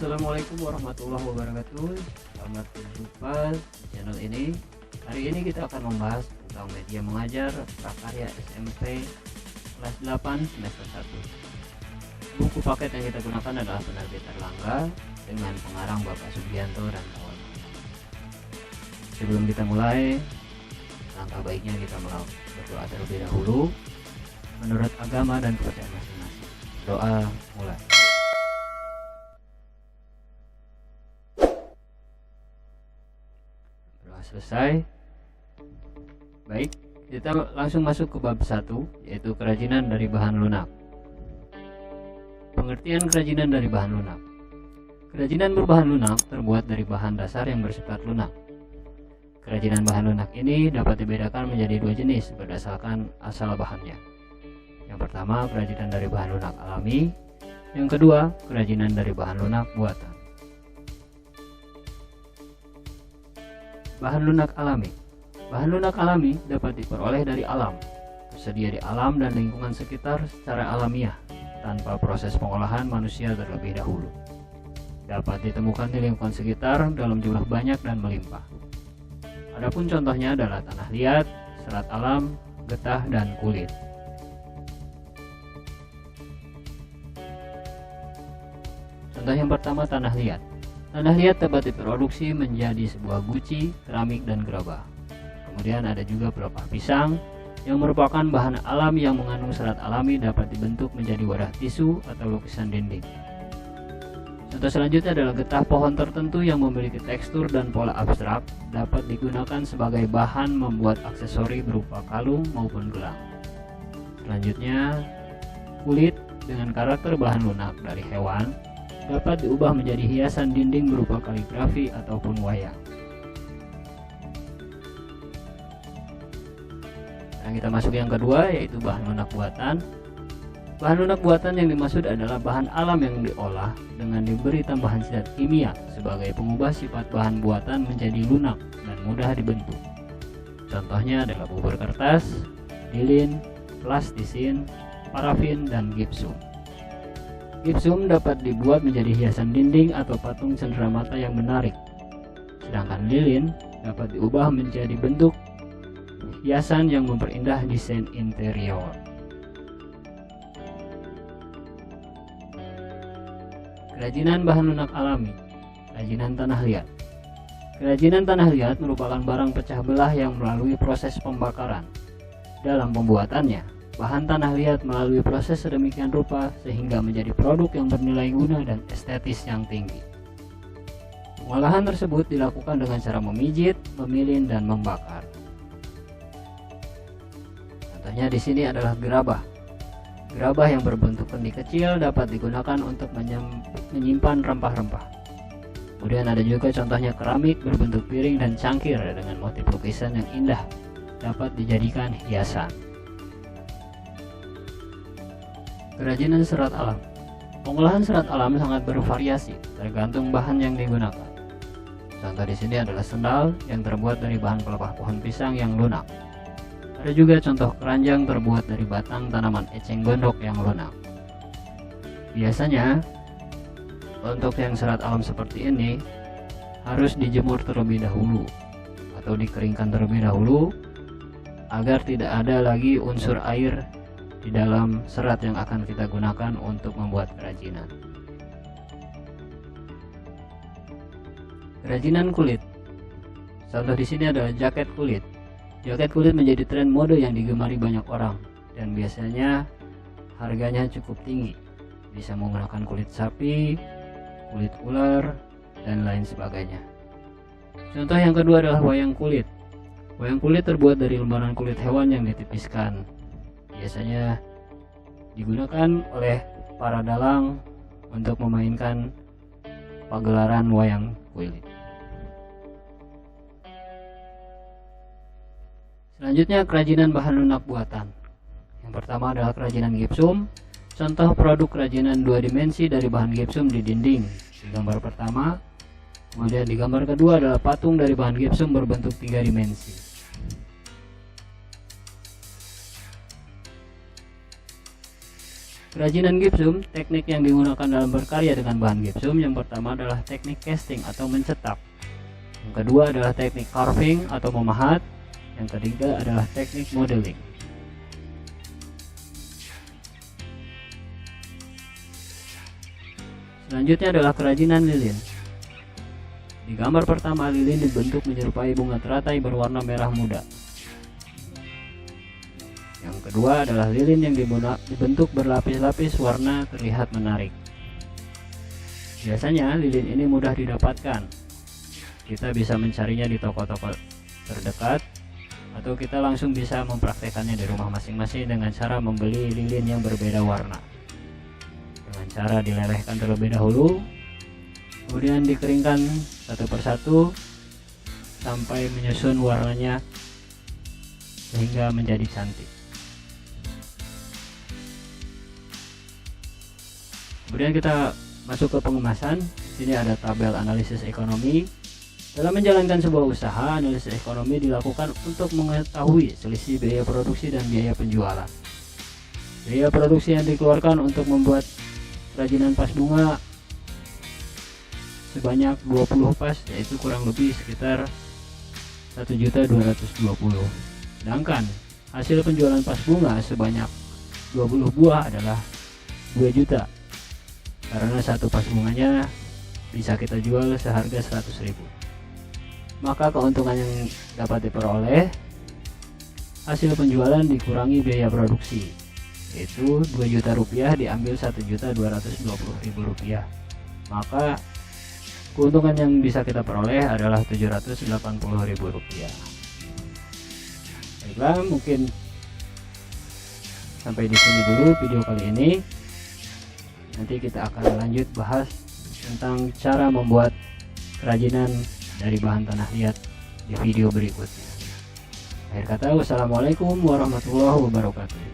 Assalamualaikum warahmatullahi wabarakatuh. Selamat berjumpa di channel ini. Hari ini kita akan membahas tentang media mengajar prakarya SMP kelas 8 semester 1. Buku paket yang kita gunakan adalah penerbit Erlangga dengan pengarang Bapak Subianto dan kawan. Sebelum kita mulai, langkah baiknya kita berdoa terlebih dahulu menurut agama dan kepercayaan masing-masing. Doa mulai. Selesai. Baik, kita langsung masuk ke bab 1, yaitu kerajinan dari bahan lunak. Pengertian kerajinan dari bahan lunak. Kerajinan berbahan lunak terbuat dari bahan dasar yang bersifat lunak. Kerajinan bahan lunak ini dapat dibedakan menjadi dua jenis berdasarkan asal bahannya. Yang pertama, kerajinan dari bahan lunak alami. Yang kedua, kerajinan dari bahan lunak buatan. Bahan lunak alami. Bahan lunak alami dapat diperoleh dari alam, tersedia di alam dan lingkungan sekitar secara alamiah, tanpa proses pengolahan manusia terlebih dahulu. Dapat ditemukan di lingkungan sekitar dalam jumlah banyak dan melimpah. Adapun contohnya adalah tanah liat, serat alam, getah, dan kulit. Contoh yang pertama, tanah liat. Tanah liat dapat diproduksi menjadi sebuah guci, keramik, dan gerabah. Kemudian ada juga pelepah pisang yang merupakan bahan alam yang mengandung serat alami dapat dibentuk menjadi wadah tisu atau lukisan dinding. Contoh selanjutnya adalah getah pohon tertentu yang memiliki tekstur dan pola abstrak dapat digunakan sebagai bahan membuat aksesori berupa kalung maupun gelang. Selanjutnya, kulit dengan karakter bahan lunak dari hewan dapat diubah menjadi hiasan dinding berupa kaligrafi ataupun wayang. Sekarang kita masuk yang kedua, yaitu bahan lunak buatan. Bahan lunak buatan yang dimaksud adalah bahan alam yang diolah dengan diberi tambahan zat kimia sebagai pengubah sifat bahan buatan menjadi lunak dan mudah dibentuk. Contohnya adalah bubur kertas, lilin, plastisin, parafin, dan gipsum. Gipsum dapat dibuat menjadi hiasan dinding atau patung cenderamata yang menarik. Sedangkan lilin dapat diubah menjadi bentuk hiasan yang memperindah desain interior. Kerajinan bahan lunak alami. Kerajinan tanah liat. Kerajinan tanah liat merupakan barang pecah belah yang melalui proses pembakaran. Dalam pembuatannya, bahan tanah liat melalui proses sedemikian rupa sehingga menjadi produk yang bernilai guna dan estetis yang tinggi. Pengolahan tersebut dilakukan dengan cara memijit, memilin, dan membakar. Contohnya di sini adalah gerabah. Gerabah yang berbentuk kendi kecil dapat digunakan untuk menyimpan rempah-rempah. Kemudian ada juga contohnya keramik berbentuk piring dan cangkir dengan motif lukisan yang indah dapat dijadikan hiasan. Kerajinan serat alam. Pengolahan serat alam sangat bervariasi tergantung bahan yang digunakan. Contoh di sini adalah sendal yang terbuat dari bahan pelepah pohon pisang yang lunak. Ada juga contoh keranjang terbuat dari batang tanaman eceng gondok yang lunak. Biasanya untuk yang serat alam seperti ini harus dijemur terlebih dahulu atau dikeringkan terlebih dahulu agar tidak ada lagi unsur air di dalam serat yang akan kita gunakan untuk membuat kerajinan. Kerajinan kulit. Contoh di sini adalah jaket kulit. Jaket kulit menjadi tren mode yang digemari banyak orang dan biasanya harganya cukup tinggi. Bisa menggunakan kulit sapi, kulit ular, dan lain sebagainya. Contoh yang kedua adalah wayang kulit. Wayang kulit terbuat dari lembaran kulit hewan yang ditipiskan. Biasanya digunakan oleh para dalang untuk memainkan pagelaran wayang kulit. Selanjutnya, kerajinan bahan lunak buatan. Yang pertama adalah kerajinan gipsum. Contoh produk kerajinan dua dimensi dari bahan gipsum di dinding di gambar pertama. Kemudian di gambar kedua adalah patung dari bahan gipsum berbentuk tiga dimensi. Kerajinan gipsum, teknik yang digunakan dalam berkarya dengan bahan gipsum yang pertama adalah teknik casting atau mencetak. Yang kedua adalah teknik carving atau memahat. Yang ketiga adalah teknik modeling. Selanjutnya adalah kerajinan lilin. Di gambar pertama, lilin dibentuk menyerupai bunga teratai berwarna merah muda. Yang kedua adalah lilin yang dibentuk berlapis-lapis warna terlihat menarik. Biasanya lilin ini mudah didapatkan. Kita bisa mencarinya di toko-toko terdekat, atau kita langsung bisa mempraktekannya di rumah masing-masing dengan cara membeli lilin yang berbeda warna. Dengan cara dilelehkan terlebih dahulu, kemudian dikeringkan satu persatu sampai menyusun warnanya sehingga menjadi cantik. Kemudian kita masuk ke pengemasan. Sini ada tabel analisis ekonomi. Dalam menjalankan sebuah usaha, analisis ekonomi dilakukan untuk mengetahui selisih biaya produksi dan biaya penjualan. Biaya produksi yang dikeluarkan untuk membuat kerajinan pas bunga sebanyak 20 pas, yaitu kurang lebih sekitar 1.220.000. Sedangkan hasil penjualan pas bunga sebanyak 20 buah adalah 2 juta. Karena satu pas bunganya bisa kita jual seharga 100.000. Maka keuntungan yang dapat diperoleh hasil penjualan dikurangi biaya produksi, yaitu 2 juta rupiah diambil 1.220.000 rupiah. Maka keuntungan yang bisa kita peroleh adalah 780.000 rupiah. Baiklah, mungkin sampai di sini dulu video kali ini. Nanti kita akan lanjut bahas tentang cara membuat kerajinan dari bahan tanah liat di video berikutnya. Akhir kata, wassalamualaikum warahmatullahi wabarakatuh.